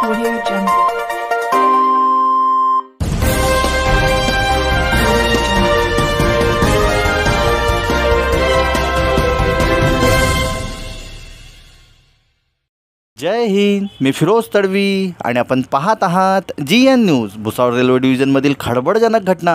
Audio Jungle. जय हिंद, मी फिरोज तडवी आणि आपण पाहत आहात GN न्यूज. भुसावळ रेल्वे डिव्हिजनमधील खळबळजनक घटना.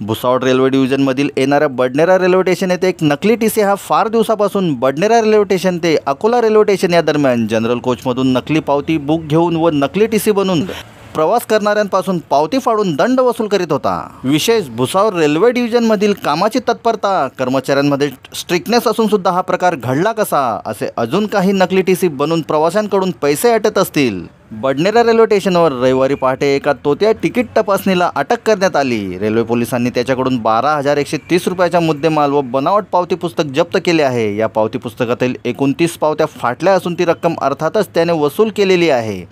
भुसावळ रेल्वे डिव्हिजनमधील येणाऱ्या बडनेरा रेल्वे स्टेशन येथे एक नकली TC हा फार दिवसापासून बडनेरा रेल्वे स्टेशन ते अकोला रेल्वे स्टेशन या दरम्यान जनरल कोचमधून नकली पावती बुक घेऊन व नकली TC बनवून प्रवास करणाऱ्यांपासून पावती फाडून दंड वसूल करीत होता. विशेष भुसावळ रेल्वे डिव्हिजनमधील कामाची तत्परता, कर्मचाऱ्यांमध्ये स्ट्रिक्टनेस असून सुद्धा हा प्रकार घडला कसा, असे अजून काही नकली TC बनवून प्रवाशांकडून पैसे अटत असतील. बडनेरा रेल्वे स्टेशनवर रविवारी पहाटे एका तोत्या तिकीट तपासणीला अटक करण्यात आली. रेल्वे पोलिसांनी त्याच्याकडून 12,130 रुपयाचा मुद्देमाल व बनावट पावती पुस्तक जप्त केले आहे. या पावती पुस्तकातील 29 पावत्या फाटल्या असून ती रक्कम अर्थातच त्याने वसूल केलेली आहे.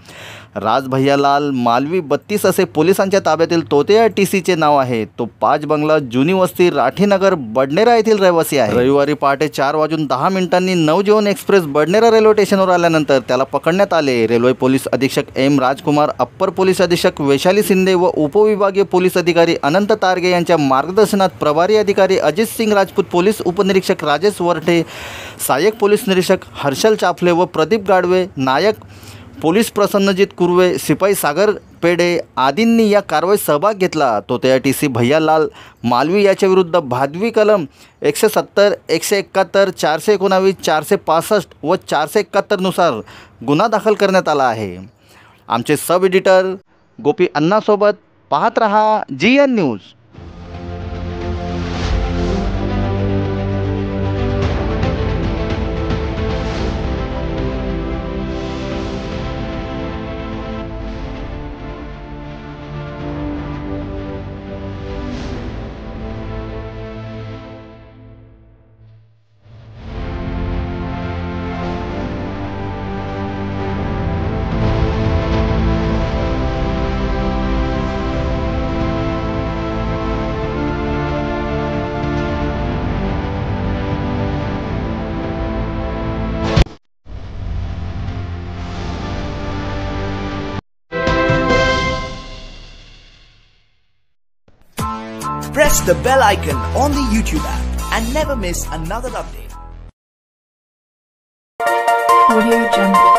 राज भैयालाल मालवी 32 असे पोलिसांच्या ताब्यातील तोतेया TCचे नाव आहे. तो 5 बंगला जुनी वस्ती राठीनगर बडनेरा येथील रहिवासी आहे. रविवारी पहाटे 4:10 नवजीवन एक्सप्रेस बडनेरा रेल्वे स्टेशनवर आल्यानंतर त्याला पकडण्यात आले. रेल्वे पोलीस अधीक्षक M राजकुमार, अप्पर पोलीस अधीक्षक वैशाली शिंदे व उपविभागीय पोलीस अधिकारी अनंत तारगे यांच्या मार्गदर्शनात प्रभारी अधिकारी अजित सिंग राजपूत, पोलीस उपनिरीक्षक राजेश वरठे, सहाय्यक पोलीस निरीक्षक हर्षल चाफले व प्रदीप गाडवे, नायक पोलीस प्रसन्नजित कुर्वे, शिपाई सागर पेडे आदींनी या कारवाईत सहभाग घेतला. तोतेया TC भैयालाल मालवी याच्या विरुद्ध भादवी कलम 170, 171, 419, 465 व 471 नुसार गुन्हा दाखल करण्यात आला आहे. आमचे सब एडिटर गोपी अण्णासोबत पाहत रहा GN news. Press the bell icon on the YouTube app and never miss another update. Audio Jungle.